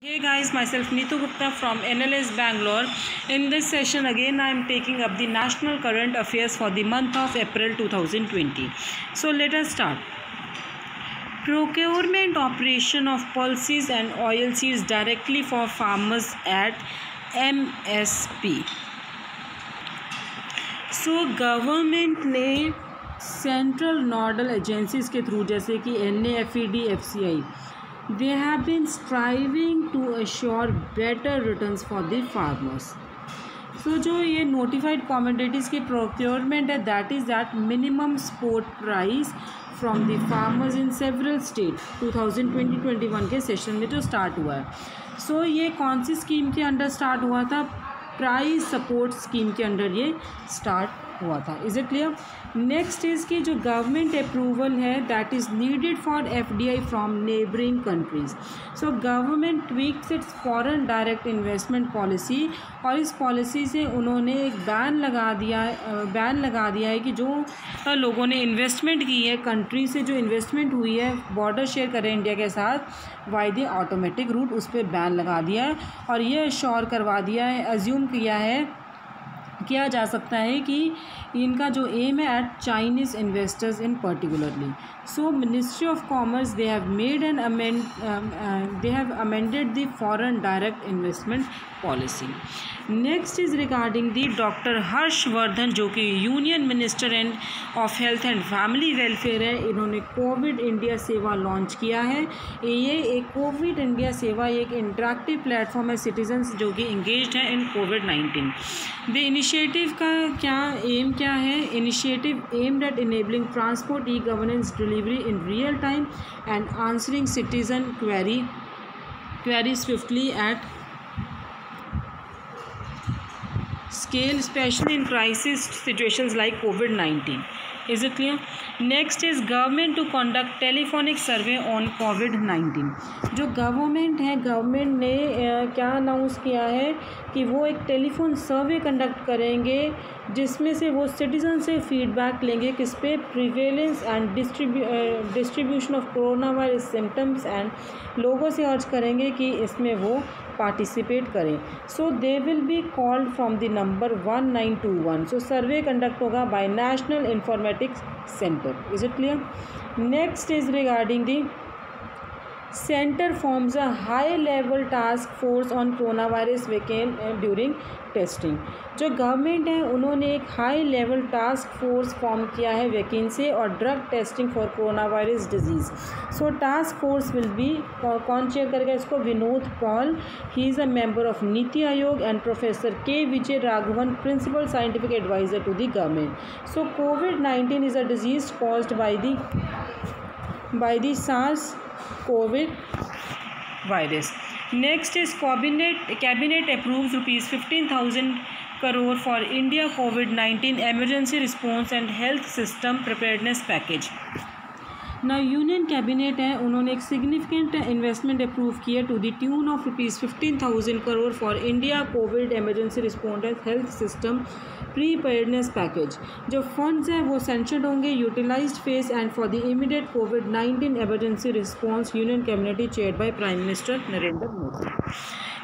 Hey guys, myself Neetu Gupta from NLS Bangalore. In this session again I am taking up the national current affairs for the month of April 2020. So let us start. Procurement operation of pulses and oilseeds directly for farmers at MSP. So government ने central nodal agencies के through जैसे कि NAFED, FCI, they have been striving to assure better returns for the farmers. So जो ये notified commodities की procurement है, that is that minimum spot price from the farmers in several states 2020-21 के session में जो start हुआ है. So ये कौन सी स्कीम के अंडर स्टार्ट हुआ था? प्राइस सपोर्ट स्कीम के अंडर ये स्टार्ट हुआ था. Is it clear? Next is कि जो गवर्नमेंट अप्रूवल है that is needed for FDI from neighbouring countries. So government tweaks it's foreign direct investment policy और इस पॉलिसी से उन्होंने एक बैन लगा दिया है कि जो लोगों ने इन्वेस्टमेंट की है, कंट्री से जो इन्वेस्टमेंट हुई है, बॉर्डर शेयर करें इंडिया के साथ वाई द ऑटोमेटिक रूट, उस पर बैन लगा दिया है और ये अश्योर करवा दिया है, अज्यूम किया जा सकता है कि इनका जो एम है at Chinese investors in particularly. So ministry of commerce they have amended the foreign direct investment policy. Next is regarding the doctor Harshvardhan जो कि union minister and of health and family welfare है. इन्होंने Covid India सेवा launch किया है. ये एक Covid India सेवा एक इंटरेक्टिव प्लेटफॉर्म है सिटीजन्स जो कि इंगेज्ड हैं इन कोविड-19. द इनिशिएटिव का क्या है? Initiative aimed at enabling transport, e governance, delivery in real time and answering citizen query swiftly at scale, especially in crisis situations like COVID-19. Is it clear? Next is government to conduct telephonic survey on COVID-19. जो government ने क्या announce किया है कि वो एक telephone survey conduct करेंगे जिसमें से वो सिटीजन से फीडबैक लेंगे किस पे? Prevalence and distribution of corona virus symptoms and लोगों से अर्ज करेंगे कि इसमें वो पार्टिसिपेट करें. So they will be called from the number 1921. So survey conduct होगा by National Informatics Centre. Is it clear? Next is regarding the centre forms a high level task force on corona virus vaccine during testing. जो government है उन्होंने एक high level task force form किया है vaccine से और drug testing for corona virus disease. So task force will be, कौन chair करेगा इसको? Vinod Paul, he is a member of NITI Aayog and professor K Vijay Raghavan, principal scientific adviser to the government. So कोविड-19 is a disease caused by the SARS COVID virus. Next is cabinet approves rupees 15,000 crore for India COVID-19 emergency response and health system preparedness package. ना union cabinet है उन्होंने एक significant investment approve किया to the tune of rupees 15,000 crore for India covid emergency response and health system preparedness package. जो funds हैं वो sanction होंगे utilised phase and for the immediate कोविड-19 emergency response. Union cabinet chaired by prime minister Narendra Modi.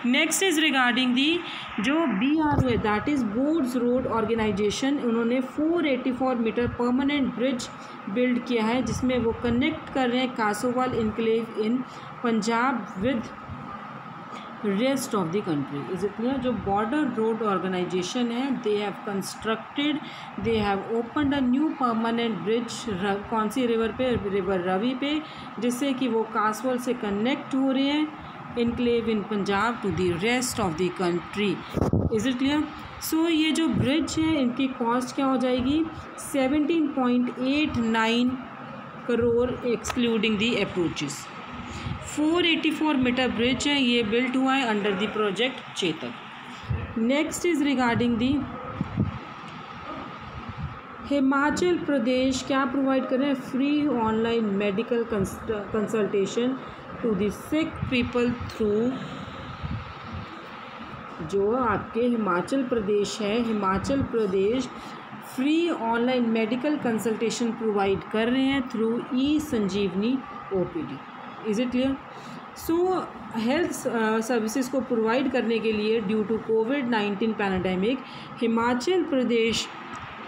Next is regarding the जो BRO है that is border road organisation. उन्होंने 484 metre permanent bridge build किया है जिसमें वो कनेक्ट कर रहे हैं Kassowal enclave in Punjab with rest of the country. Is it clear? जो बॉर्डर रोड ऑर्गेनाइजेशन है they have opened a new permanent bridge. कौन सी रिवर पे? रिवर रवि पे, जिससे कि वो कासोवाल से कनेक्ट हो रहे हैं enclave in Punjab to the rest of the country. Is it clear? So ये जो ब्रिज है इनकी कॉस्ट क्या हो जाएगी? 17.89 crore excluding the approaches. 484 metre bridge है, ये बिल्ट हुआ है under the project Chetak. Next is regarding the Himachal Pradesh क्या प्रोवाइड कर रहे हैं? Free online medical consultation to the sick people through. जो आपके हिमाचल प्रदेश है, Himachal Pradesh free online medical consultation provide कर रहे हैं through e Sanjeevani OPD. Is it clear? So health services को प्रोवाइड करने के लिए ड्यू टू कोविड-19 pandemic Himachal Pradesh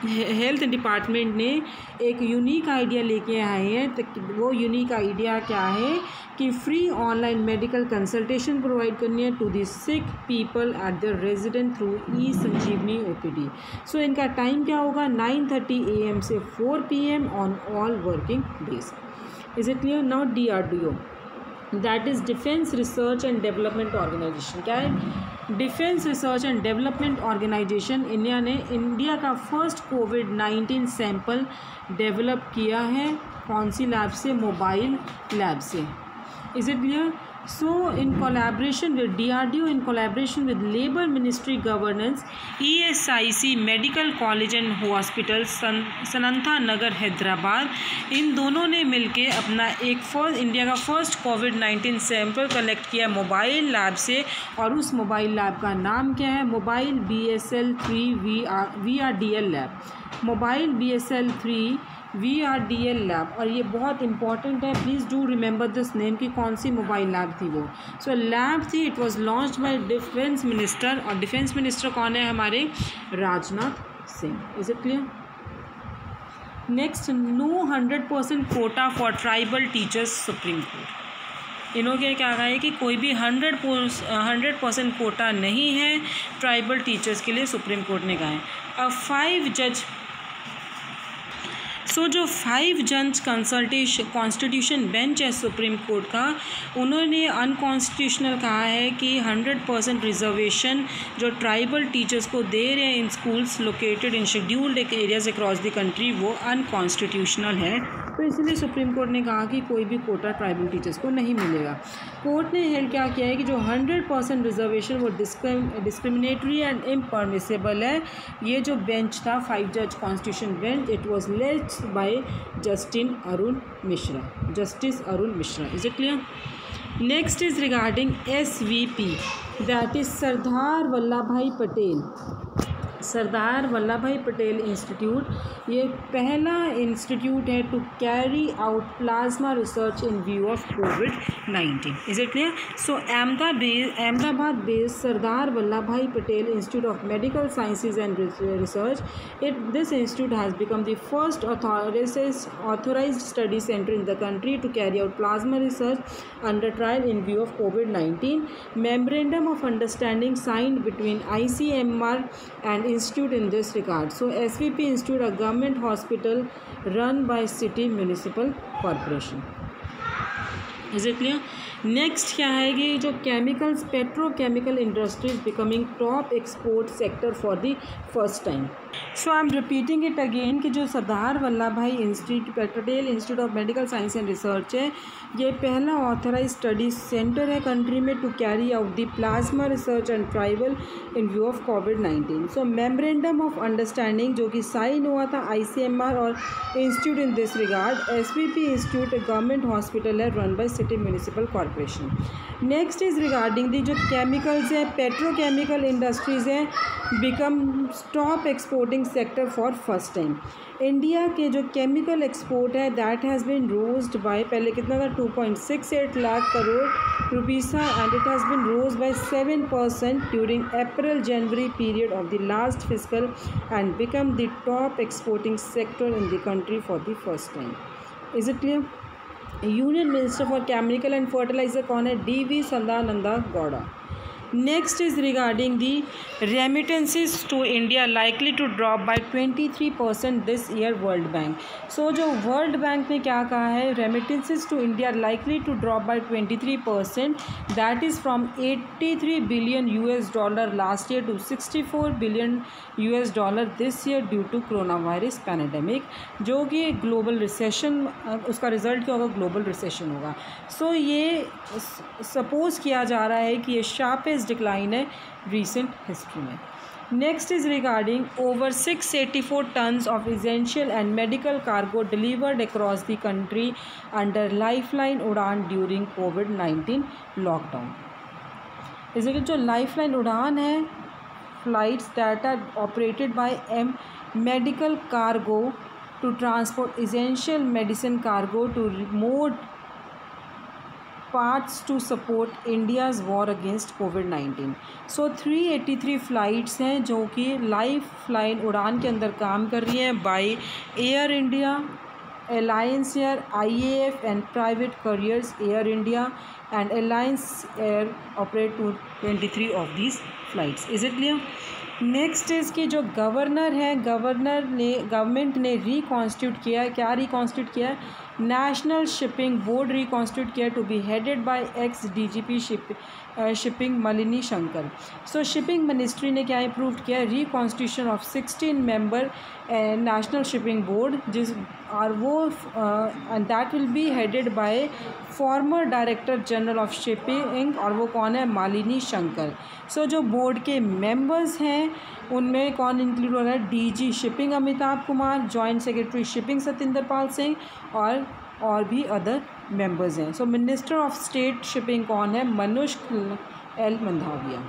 health department ने एक यूनिक आइडिया लेके आए हैं। तो वो यूनिक आइडिया क्या है कि free online medical consultation provide करनी है to the sick people at the resident through e Sanjeevani OPD। So इनका टाइम क्या होगा 9:30 AM से 4 PM on all working days. Is it clear? Now DRDO that is defence research and development organisation. क्या है? Defence research and development organisation India का first कोविड-19 sample develop किया है। कौन सी लैब से? मोबाइल लैब से। Is it clear? So in collaboration with DRDO, in collaboration with Labour Ministry Governance, ESIC Medical College and Hospital सनंथा नगर हैदराबाद, इन दोनों ने मिलके अपना एक इंडिया का फर्स्ट कोविड-19 सैंपल कलेक्ट किया मोबाइल लैब से। और उस मोबाइल लैब का नाम क्या है? Mobile BSL-3 VRDL lab. Mobile BSL-3 VRDL lab. और ये बहुत इंपॉर्टेंट है, please do remember this name कि कौन सी मोबाइल लैब थी वो। सो लैब थी, it was launched by defence minister. और डिफेंस मिनिस्टर कौन है? हमारे Rajnath Singh. Is it clear? Next, no 100% quota for tribal teachers supreme court. इन्होंने क्या कहा है कि कोई भी 100% कोटा नहीं है ट्राइबल टीचर्स के लिए, सुप्रीम कोर्ट ने कहा है। अब 5 जज जो 5 जज कॉन्स्टिट्यूशन बेंच है सुप्रीम कोर्ट का, उन्होंने अनकॉन्स्टिट्यूशनल कहा है कि 100% रिजर्वेशन जो ट्राइबल टीचर्स को दे रहे हैं इन schools located in scheduled areas across the country, वो अनकॉन्स्टिट्यूशनल है। तो इसलिए सुप्रीम कोर्ट ने कहा कि कोई भी कोटा ट्राइबल टीचर्स को नहीं मिलेगा। कोर्ट ने क्या किया है कि जो 100% रिजर्वेशन वो डिस्क्रिमिनेटरी एंड इम्परमिसेबल है। ये जो बेंच था 5 जज constitution bench, it was led by justice Arun Mishra. Is it clear? Next is regarding SVP, that is Sardar Vallabh भाई पटेल इंस्टीट्यूट। ये पहला इंस्टीट्यूट है to carry out plasma research in view of कोविड-19। Is it clear? So Ahmedabad based Sardar Vallabh भाई Patel institute of medical sciences and research, this institute has become the first authorized study center in the country to carry out plasma research under trial in view of COVID-19. Memorandum of understanding signed between ICMR and institute in this regard. So SVP Institute, a government hospital run by city municipal corporation. Is it clear? Next क्या है कि जो chemicals, petrochemical industries becoming top export sector for the first time. So I am repeating it again कि जो सरदार वल्लभ भाई Patel institute of medical science and research है, ये पहला ऑथराइज स्टडी सेंटर है कंट्री में to carry out the plasma research and tribal in view of कोविड-19। So memorandum of understanding जो कि साइन हुआ था ICMR और institute in this regard. SVP institute government hospital है run by city municipal corporation. Next is regarding the जो chemicals है, petrochemical industries हैं become top exporting sector for first time. India के जो केमिकल एक्सपोर्ट है that has been rosed by, पहले कितना था 2.68 लाख करोड़ रुपीज़ था, and it has been rose by 7% during April-January period of the last physical and become the top exporting sector in the country for the first time. Is it clear? Union minister for chemical and fertiliser कौन है? DV Sadananda Gowda. Next is regarding the remittances to India likely to drop by 23% this year, world bank. So जो world bank ने क्या कहा है, remittances to India likely to drop by 23%, that is from $83 billion last year to $64 billion this year due to corona virus pandemic, जो कि global recession, उसका result क्या होगा? ग्लोबल रिसेशन होगा। सो ये सपोज किया जा रहा है कि ये शार्पेस्ट डिक्लाइन है recent हिस्ट्री में। Next is regarding over 684 tons of essential and medical cargo delivered across the country under lifeline Udan during कोविड-19 लॉकडाउन। इसलिए जो लाइफलाइन उड़ान है, flights that are operated by medical cargo to transport essential medicine cargo to remote parts to support India's war against कोविड-19। So 383 flights हैं जो कि life line उड़ान के अंदर काम कर रही हैं by air India, alliance air, IAF and private careers air India and alliance air operate 23 of these flights. Is it clear? Next is कि जो गवर्नर है, गवर्नमेंट ने रिकॉन्स्टिट्यूट किया है। क्या रिकॉन्स्टिट्यूट किया है? नेशनल शिपिंग बोर्ड रिकॉन्स्टिट्यूट किया to be headed by ex DGP shipping Malini Shankar. So shipping ministry ने क्या अप्रूव किया? Reconstitution of 16 member national shipping board, जिस और वो and that will be headed by former director general of shipping, और वो कौन है? मालिनी शंकर। सो जो बोर्ड के मेंबर्स हैं उनमें कौन इंक्लूड हो रहा है? DG shipping Amitabh Kumar, joint secretary shipping Satinder Pal Singh और भी अदर मेंबर्स हैं। So minister of state shipping कौन है? Manoj L Mandaviya.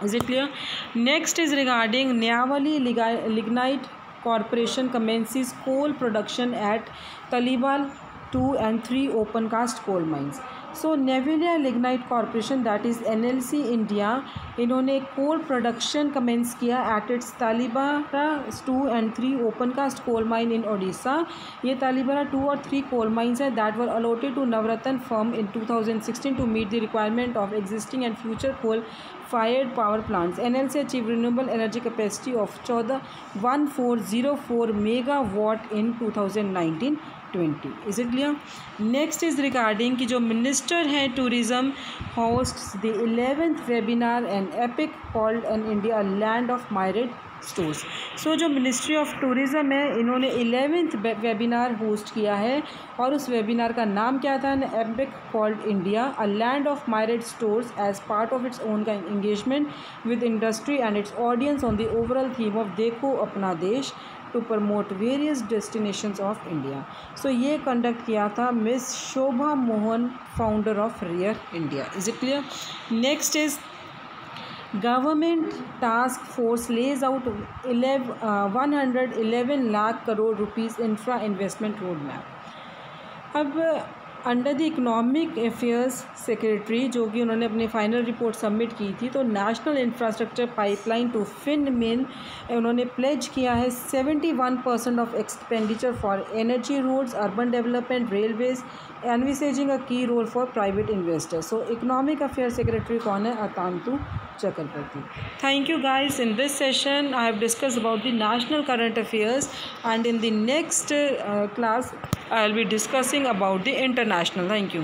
Is it clear? Next is regarding Neyveli lignite corporation commences coal production at Talabira 2 and 3 open cast coal mines। So Neyveli lignite corporation that is NLC India, इन्होंने coal production commence किया at its Talabira 2 and 3 open cast coal mine in Odisha. ये तालिबारा 2 और 3 coal mines हैं that were allotted to Navratna firm in 2016 to meet the requirement of existing and future coal fired power plants। NLC achieved renewable energy capacity of 1404 megawatt in 2019-20। Is it clear? Next is regarding कि जो minister हैं tourism hosts the 11th webinar and epic called an India land of myriad stories. So जो ministry of tourism है इन्होंने 11th webinar host किया है और उस वेबिनार का नाम क्या था? Epic called India a land of myriad stories as part of its own engagement with industry and its audience on the overall theme of Dekho Apna Desh to promote various destinations of India. So ये conduct किया था miss Shobha Mohan, founder of rare India. Is it clear? Next is government task force lays out 111 lakh crore rupees infra investment road map. अब under the economic affairs secretary जो कि उन्होंने अपनी final report submit की थी, तो national infrastructure pipeline to FinMin उन्होंने pledge किया है 71% of expenditure for energy, roads, urban development, railways, envisaging a key role for private investors. So economic affair secretary कौन है? Atanu Chakraborty. Thank you guys. In this session I have discuss about the national current affairs and in the next class I will be discussing about the international. Thank you.